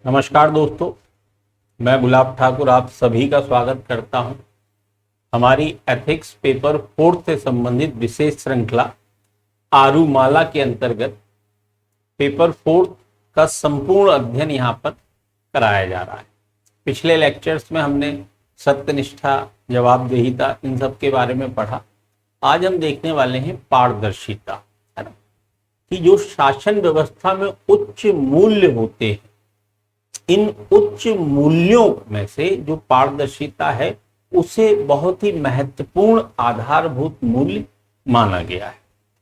नमस्कार दोस्तों, मैं गुलाब ठाकुर आप सभी का स्वागत करता हूं। हमारी एथिक्स पेपर 4 से संबंधित विशेष श्रृंखला आरुमाला के अंतर्गत पेपर 4 का संपूर्ण अध्ययन यहां पर कराया जा रहा है। पिछले लेक्चर्स में हमने सत्यनिष्ठा, जवाबदेहिता, इन सब के बारे में पढ़ा। आज हम देखने वाले हैं पारदर्शिता, है ना, कि जो शासन व्यवस्था में उच्च मूल्य होते हैं, इन उच्च मूल्यों में से जो पारदर्शिता है उसे बहुत ही महत्वपूर्ण आधारभूत मूल्य माना गया है।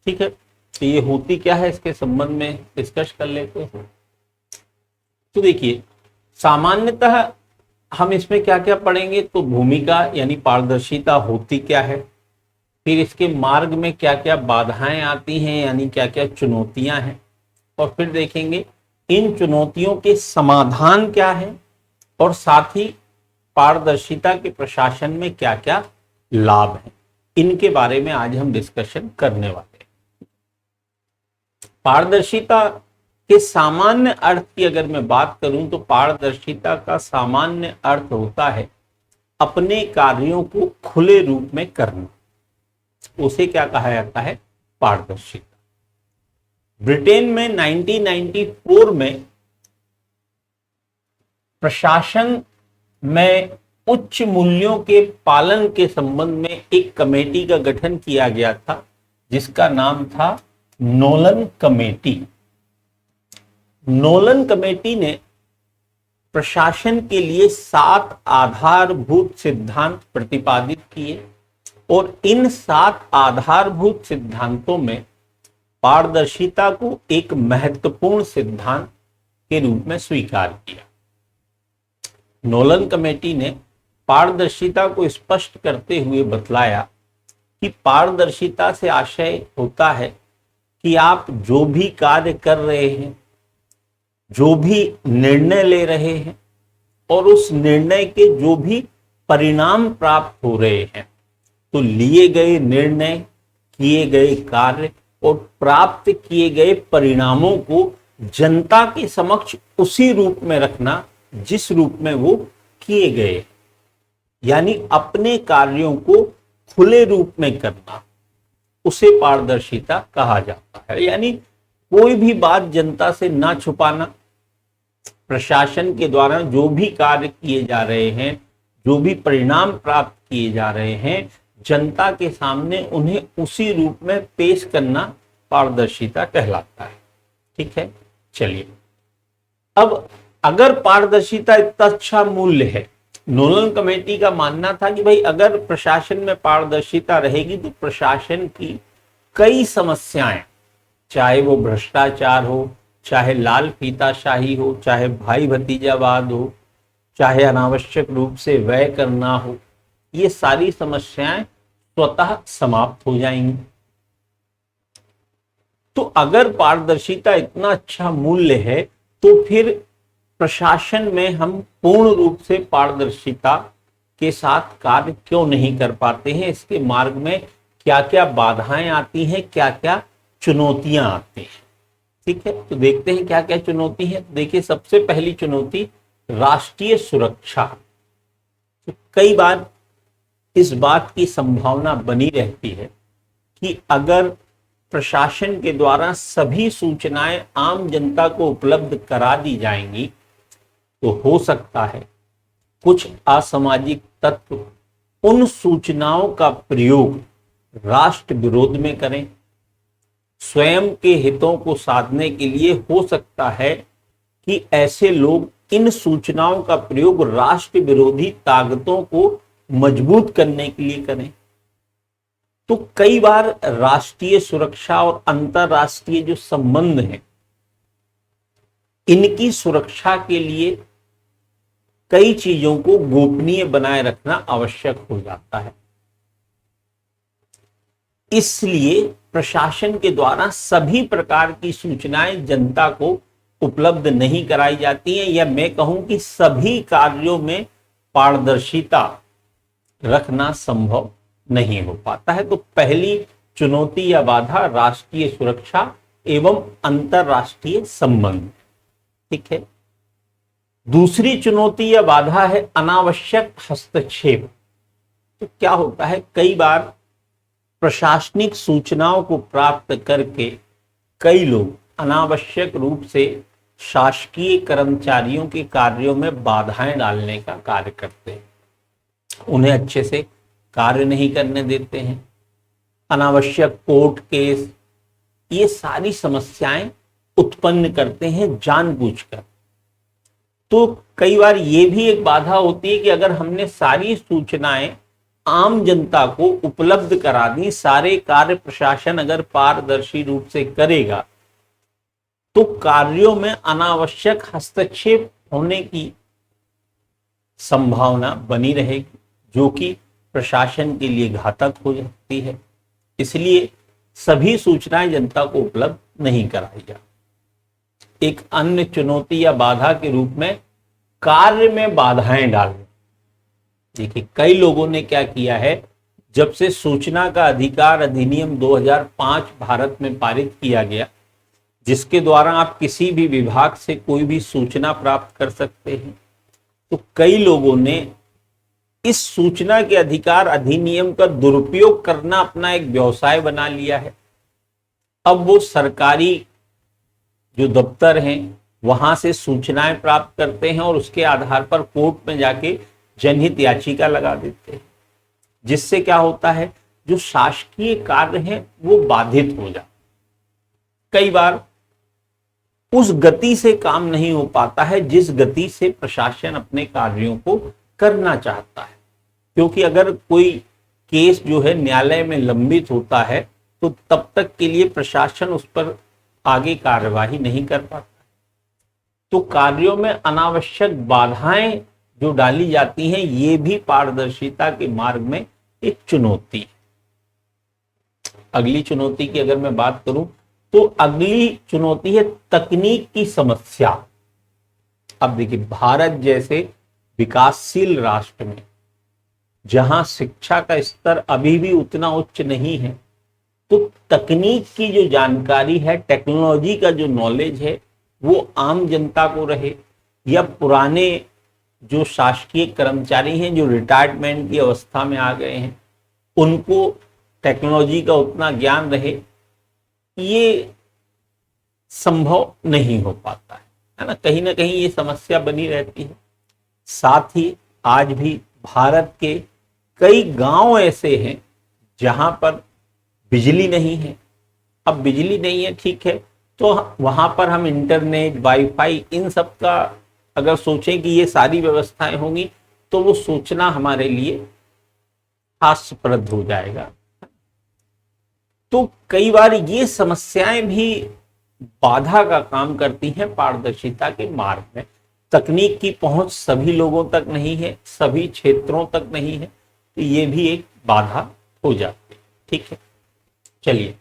ठीक है, तो ये होती क्या है इसके संबंध में डिस्कस कर लेते हैं। तो देखिए, सामान्यतः हम इसमें क्या क्या पढ़ेंगे, तो भूमिका यानी पारदर्शिता होती क्या है, फिर इसके मार्ग में क्या क्या बाधाएं आती हैं यानी क्या क्या चुनौतियां हैं, और फिर देखेंगे इन चुनौतियों के समाधान क्या है, और साथ ही पारदर्शिता के प्रशासन में क्या क्या लाभ हैं। इनके बारे में आज हम डिस्कशन करने वाले हैं। पारदर्शिता के सामान्य अर्थ की अगर मैं बात करूं तो पारदर्शिता का सामान्य अर्थ होता है अपने कार्यों को खुले रूप में करना। उसे क्या कहा जाता है? पारदर्शिता। ब्रिटेन में 1994 में प्रशासन में उच्च मूल्यों के पालन के संबंध में एक कमेटी का गठन किया गया था, जिसका नाम था नोलन कमेटी। नोलन कमेटी ने प्रशासन के लिए 7 आधारभूत सिद्धांत प्रतिपादित किए, और इन 7 आधारभूत सिद्धांतों में पारदर्शिता को एक महत्वपूर्ण सिद्धांत के रूप में स्वीकार किया। नोलन कमेटी ने पारदर्शिता को स्पष्ट करते हुए बतलाया कि पारदर्शिता से आशय होता है कि आप जो भी कार्य कर रहे हैं, जो भी निर्णय ले रहे हैं, और उस निर्णय के जो भी परिणाम प्राप्त हो रहे हैं, तो लिए गए निर्णय, किए गए कार्य और प्राप्त किए गए परिणामों को जनता के समक्ष उसी रूप में रखना जिस रूप में वो किए गए, यानी अपने कार्यों को खुले रूप में करना, उसे पारदर्शिता कहा जाता है। यानी कोई भी बात जनता से ना छुपाना, प्रशासन के द्वारा जो भी कार्य किए जा रहे हैं, जो भी परिणाम प्राप्त किए जा रहे हैं, जनता के सामने उन्हें उसी रूप में पेश करना पारदर्शिता कहलाता है। ठीक है, चलिए, अब अगर पारदर्शिता इतना अच्छा मूल्य है, नोलन कमेटी का मानना था कि भाई अगर प्रशासन में पारदर्शिता रहेगी तो प्रशासन की कई समस्याएं, चाहे वो भ्रष्टाचार हो, चाहे लाल फीताशाही हो, चाहे भाई भतीजावाद हो, चाहे अनावश्यक रूप से व्यय करना हो, ये सारी समस्याएं स्वतः समाप्त हो जाएंगी। तो अगर पारदर्शिता इतना अच्छा मूल्य है तो फिर प्रशासन में हम पूर्ण रूप से पारदर्शिता के साथ कार्य क्यों नहीं कर पाते हैं? इसके मार्ग में क्या क्या बाधाएं आती हैं, क्या क्या चुनौतियां आती हैं? ठीक है, तो देखते हैं क्या क्या चुनौती है। देखिए, सबसे पहली चुनौती राष्ट्रीय सुरक्षा। तो कई बार इस बात की संभावना बनी रहती है कि अगर प्रशासन के द्वारा सभी सूचनाएं आम जनता को उपलब्ध करा दी जाएंगी तो हो सकता है कुछ असामाजिक तत्व उन सूचनाओं का प्रयोग राष्ट्र विरोध में करें। स्वयं के हितों को साधने के लिए हो सकता है कि ऐसे लोग इन सूचनाओं का प्रयोग राष्ट्र विरोधी ताकतों को मजबूत करने के लिए करें। तो कई बार राष्ट्रीय सुरक्षा और अंतरराष्ट्रीय जो संबंध हैं, इनकी सुरक्षा के लिए कई चीजों को गोपनीय बनाए रखना आवश्यक हो जाता है। इसलिए प्रशासन के द्वारा सभी प्रकार की सूचनाएं जनता को उपलब्ध नहीं कराई जाती हैं, या मैं कहूं कि सभी कार्यों में पारदर्शिता रखना संभव नहीं हो पाता है। तो पहली चुनौती या बाधा राष्ट्रीय सुरक्षा एवं अंतरराष्ट्रीय संबंध। ठीक है, दूसरी चुनौती या बाधा है अनावश्यक हस्तक्षेप। तो क्या होता है, कई बार प्रशासनिक सूचनाओं को प्राप्त करके कई लोग अनावश्यक रूप से शासकीय कर्मचारियों के कार्यों में बाधाएं डालने का कार्य करते हैं, उन्हें अच्छे से कार्य नहीं करने देते हैं, अनावश्यक कोर्ट केस, ये सारी समस्याएं उत्पन्न करते हैं जानबूझकर। तो कई बार ये भी एक बाधा होती है कि अगर हमने सारी सूचनाएं आम जनता को उपलब्ध करा दी, सारे कार्य प्रशासन अगर पारदर्शी रूप से करेगा तो कार्यों में अनावश्यक हस्तक्षेप होने की संभावना बनी रहेगी, जो कि प्रशासन के लिए घातक हो सकती है। इसलिए सभी सूचनाएं जनता को उपलब्ध नहीं कराई जाती। एक अन्य चुनौती या बाधा के रूप में कार्य में बाधाएं डालना। देखिए, कई लोगों ने क्या किया है, जब से सूचना का अधिकार अधिनियम 2005 भारत में पारित किया गया, जिसके द्वारा आप किसी भी विभाग से कोई भी सूचना प्राप्त कर सकते हैं, तो कई लोगों ने इस सूचना के अधिकार अधिनियम का दुरुपयोग करना अपना एक व्यवसाय बना लिया है। अब वो सरकारी जो दफ्तर हैं वहां से सूचनाएं प्राप्त करते हैं और उसके आधार पर कोर्ट में जाके जनहित याचिका लगा देते हैं, जिससे क्या होता है, जो शासकीय कार्य हैं वो बाधित हो जाते। कई बार उस गति से काम नहीं हो पाता है जिस गति से प्रशासन अपने कार्यों को करना चाहता है, क्योंकि अगर कोई केस जो है न्यायालय में लंबित होता है तो तब तक के लिए प्रशासन उस पर आगे कार्यवाही नहीं कर पाता। तो कार्यों में अनावश्यक बाधाएं जो डाली जाती हैं, ये भी पारदर्शिता के मार्ग में एक चुनौती है। अगली चुनौती की अगर मैं बात करूं तो अगली चुनौती है तकनीक की समस्या। अब देखिए, भारत जैसे विकासशील राष्ट्र में जहां शिक्षा का स्तर अभी भी उतना उच्च नहीं है, तो तकनीक की जो जानकारी है, टेक्नोलॉजी का जो नॉलेज है, वो आम जनता को रहे या पुराने जो शासकीय कर्मचारी हैं जो रिटायरमेंट की अवस्था में आ गए हैं, उनको टेक्नोलॉजी का उतना ज्ञान रहे, ये संभव नहीं हो पाता है ना। कहीं ना कहीं ये समस्या बनी रहती है। साथ ही आज भी भारत के कई गांव ऐसे हैं जहां पर बिजली नहीं है। अब बिजली नहीं है, ठीक है, तो वहां पर हम इंटरनेट, वाईफाई, इन सब का अगर सोचें कि ये सारी व्यवस्थाएं होंगी तो वो सोचना हमारे लिए हास्यप्रद हो जाएगा। तो कई बार ये समस्याएं भी बाधा का काम करती हैं पारदर्शिता के मार्ग में। तकनीक की पहुंच सभी लोगों तक नहीं है, सभी क्षेत्रों तक नहीं है, तो ये भी एक बाधा हो जाती है। ठीक है, चलिए,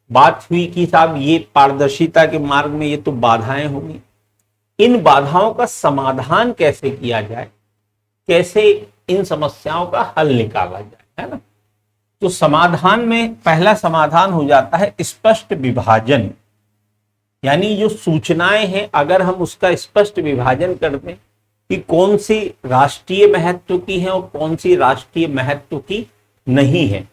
बात हुई कि साहब ये पारदर्शिता के मार्ग में ये तो बाधाएं होंगी, इन बाधाओं का समाधान कैसे किया जाए, कैसे इन समस्याओं का हल निकाला जाए, है ना। तो समाधान में पहला समाधान हो जाता है स्पष्ट विभाजन। यानी जो सूचनाएं हैं, अगर हम उसका स्पष्ट विभाजन कर दें कि कौन सी राष्ट्रीय महत्व की है और कौन सी राष्ट्रीय महत्व की नहीं है,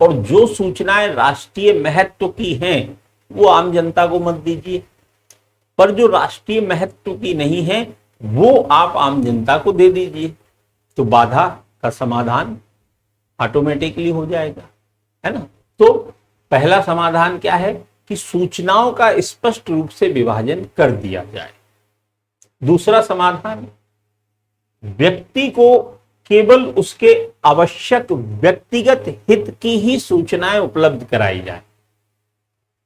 और जो सूचनाएं राष्ट्रीय महत्व की हैं वो आम जनता को मत दीजिए, पर जो राष्ट्रीय महत्व की नहीं है वो आप आम जनता को दे दीजिए, तो बाधा का समाधान ऑटोमेटिकली हो जाएगा, है ना। तो पहला समाधान क्या है कि सूचनाओं का स्पष्ट रूप से विभाजन कर दिया जाए। दूसरा समाधान, व्यक्ति को केवल उसके आवश्यक व्यक्तिगत हित की ही सूचनाएं उपलब्ध कराई जाए।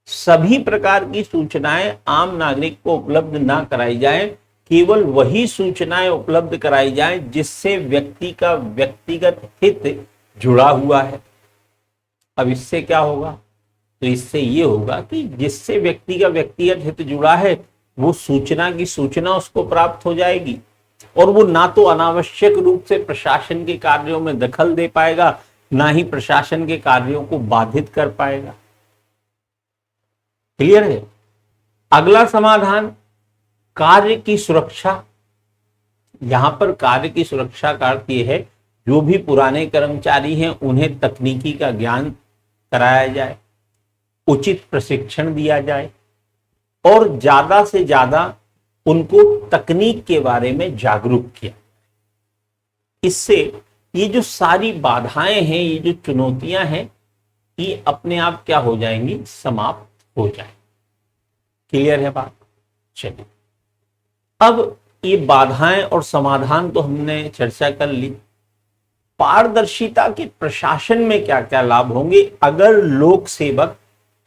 सभी प्रकार की सूचनाएं आम नागरिक को उपलब्ध ना कराई जाए, केवल वही सूचनाएं उपलब्ध कराई जाए जिससे व्यक्ति का व्यक्तिगत हित जुड़ा हुआ है। अब इससे क्या होगा, तो इससे ये होगा कि जिससे व्यक्ति का व्यक्तिगत हित जुड़ा है वो सूचना की सूचना उसको प्राप्त हो जाएगी, और वो ना तो अनावश्यक रूप से प्रशासन के कार्यों में दखल दे पाएगा, ना ही प्रशासन के कार्यों को बाधित कर पाएगा। क्लियर है। अगला समाधान, कार्य की सुरक्षा। यहां पर कार्य की सुरक्षा का अर्थ यह है जो भी पुराने कर्मचारी हैं उन्हें तकनीकी का ज्ञान कराया जाए, उचित प्रशिक्षण दिया जाए और ज्यादा से ज्यादा उनको तकनीक के बारे में जागरूक किया। इससे ये जो सारी बाधाएं हैं, ये जो चुनौतियां हैं, ये अपने आप क्या हो जाएंगी, समाप्त हो जाएंगी। क्लियर है बात? चलिए, अब ये बाधाएं और समाधान तो हमने चर्चा कर ली। पारदर्शिता के प्रशासन में क्या क्या लाभ होंगे अगर लोक सेवक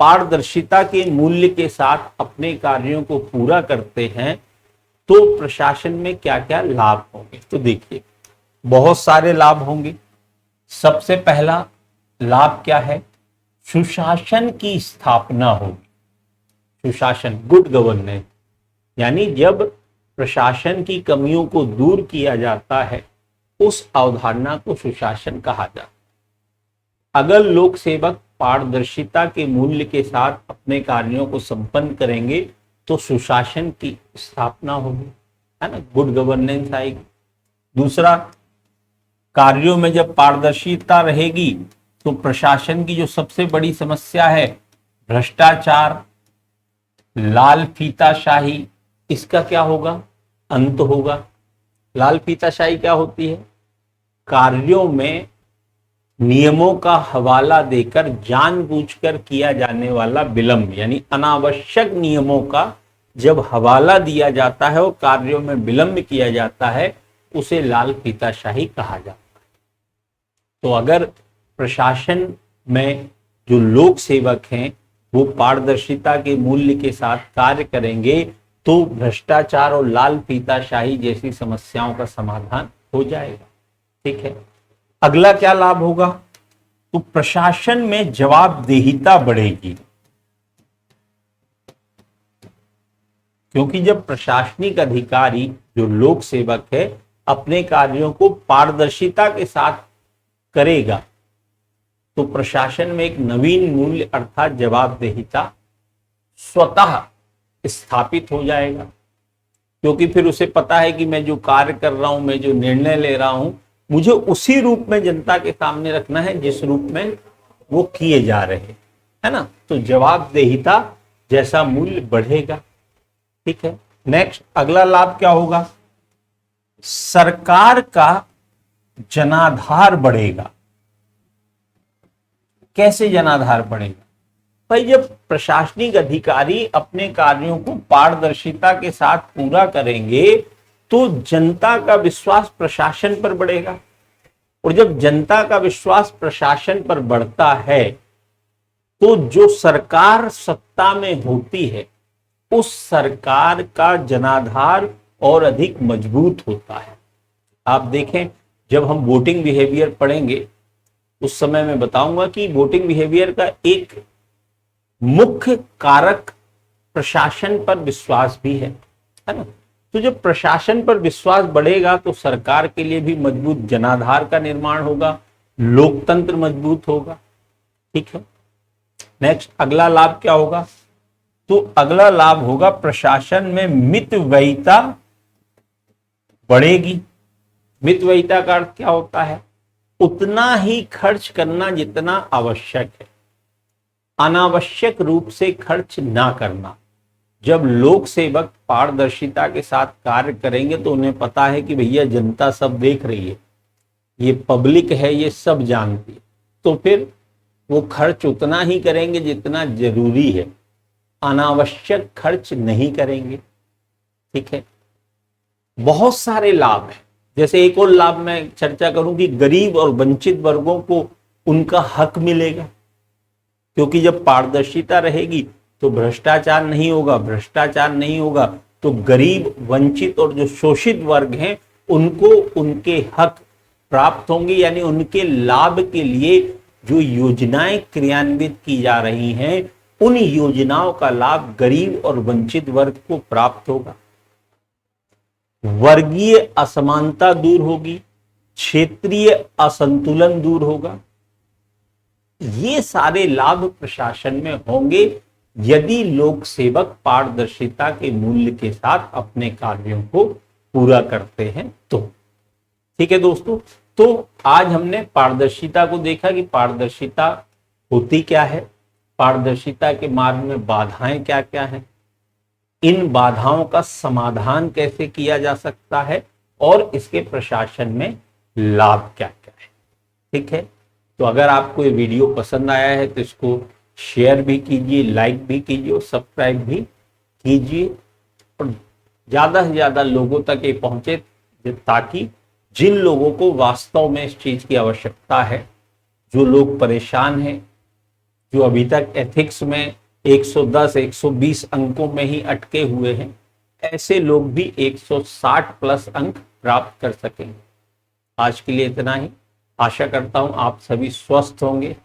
पारदर्शिता के मूल्य के साथ अपने कार्यों को पूरा करते हैं, तो प्रशासन में क्या क्या लाभ होंगे? तो देखिए, बहुत सारे लाभ होंगे। सबसे पहला लाभ क्या है? सुशासन की स्थापना होगी। सुशासन, गुड गवर्नेंस, यानी जब प्रशासन की कमियों को दूर किया जाता है उस अवधारणा को सुशासन कहा जाता है। अगर लोक सेवक पारदर्शिता के मूल्य के साथ अपने कार्यों को संपन्न करेंगे तो सुशासन की स्थापना होगी, है ना, गुड गवर्नेंस आएगी। दूसरा, कार्यों में जब पारदर्शिता रहेगी तो प्रशासन की जो सबसे बड़ी समस्या है भ्रष्टाचार, लाल फीताशाही, इसका क्या होगा, अंत होगा। लाल फीताशाही क्या होती है? कार्यों में नियमों का हवाला देकर जानबूझकर किया जाने वाला विलंब, यानी अनावश्यक नियमों का जब हवाला दिया जाता है और कार्यों में विलंब किया जाता है, उसे लाल फीताशाही कहा जाता है। तो अगर प्रशासन में जो लोक सेवक हैं वो पारदर्शिता के मूल्य के साथ कार्य करेंगे तो भ्रष्टाचार और लाल फीताशाही जैसी समस्याओं का समाधान हो जाएगा। ठीक है, अगला क्या लाभ होगा? तो प्रशासन में जवाबदेहिता बढ़ेगी, क्योंकि जब प्रशासनिक अधिकारी जो लोक सेवक है अपने कार्यों को पारदर्शिता के साथ करेगा तो प्रशासन में एक नवीन मूल्य अर्थात जवाबदेहिता स्वतः स्थापित हो जाएगा, क्योंकि फिर उसे पता है कि मैं जो कार्य कर रहा हूं, मैं जो निर्णय ले रहा हूं, मुझे उसी रूप में जनता के सामने रखना है जिस रूप में वो किए जा रहे हैं, है ना। तो जवाबदेहिता जैसा मूल्य बढ़ेगा। ठीक है, नेक्स्ट अगला लाभ क्या होगा? सरकार का जनाधार बढ़ेगा। कैसे जनाधार बढ़ेगा? भाई, जब प्रशासनिक अधिकारी अपने कार्यों को पारदर्शिता के साथ पूरा करेंगे तो जनता का विश्वास प्रशासन पर बढ़ेगा, और जब जनता का विश्वास प्रशासन पर बढ़ता है तो जो सरकार सत्ता में होती है उस सरकार का जनाधार और अधिक मजबूत होता है। आप देखें, जब हम वोटिंग बिहेवियर पढ़ेंगे उस समय मैं बताऊंगा कि वोटिंग बिहेवियर का एक मुख्य कारक प्रशासन पर विश्वास भी है ना। तो जब प्रशासन पर विश्वास बढ़ेगा तो सरकार के लिए भी मजबूत जनाधार का निर्माण होगा, लोकतंत्र मजबूत होगा। ठीक है, नेक्स्ट अगला लाभ क्या होगा? तो अगला लाभ होगा प्रशासन में मितव्ययिता बढ़ेगी। मितव्ययिता का अर्थ क्या होता है? उतना ही खर्च करना जितना आवश्यक है, अनावश्यक रूप से खर्च ना करना। जब लोक सेवक पारदर्शिता के साथ कार्य करेंगे तो उन्हें पता है कि भैया जनता सब देख रही है, ये पब्लिक है, ये सब जानती है, तो फिर वो खर्च उतना ही करेंगे जितना जरूरी है, अनावश्यक खर्च नहीं करेंगे। ठीक है, बहुत सारे लाभ हैं। जैसे एक और लाभ मैं चर्चा करूं कि गरीब और वंचित वर्गों को उनका हक मिलेगा, क्योंकि जब पारदर्शिता रहेगी तो भ्रष्टाचार नहीं होगा, भ्रष्टाचार नहीं होगा तो गरीब, वंचित और जो शोषित वर्ग हैं उनको उनके हक प्राप्त होंगे, यानी उनके लाभ के लिए जो योजनाएं क्रियान्वित की जा रही हैं उन योजनाओं का लाभ गरीब और वंचित वर्ग को प्राप्त होगा। वर्गीय असमानता दूर होगी, क्षेत्रीय असंतुलन दूर होगा। ये सारे लाभ प्रशासन में होंगे यदि लोक सेवक पारदर्शिता के मूल्य के साथ अपने कार्यों को पूरा करते हैं तो। ठीक है दोस्तों, तो आज हमने पारदर्शिता को देखा कि पारदर्शिता होती क्या है, पारदर्शिता के मार्ग में बाधाएं क्या क्या हैं, इन बाधाओं का समाधान कैसे किया जा सकता है और इसके प्रशासन में लाभ क्या क्या है। ठीक है, तो अगर आपको ये वीडियो पसंद आया है तो इसको शेयर भी कीजिए, लाइक भी कीजिए और सब्सक्राइब भी कीजिए और ज्यादा से ज्यादा लोगों तक ये पहुंचे, ताकि जिन लोगों को वास्तव में इस चीज की आवश्यकता है, जो लोग परेशान हैं, जो अभी तक एथिक्स में 110 120 अंकों में ही अटके हुए हैं, ऐसे लोग भी 160 प्लस अंक प्राप्त कर सकेंगे। आज के लिए इतना ही। आशा करता हूं आप सभी स्वस्थ होंगे,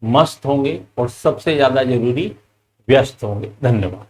मस्त होंगे और सबसे ज्यादा जरूरी व्यस्त होंगे। धन्यवाद।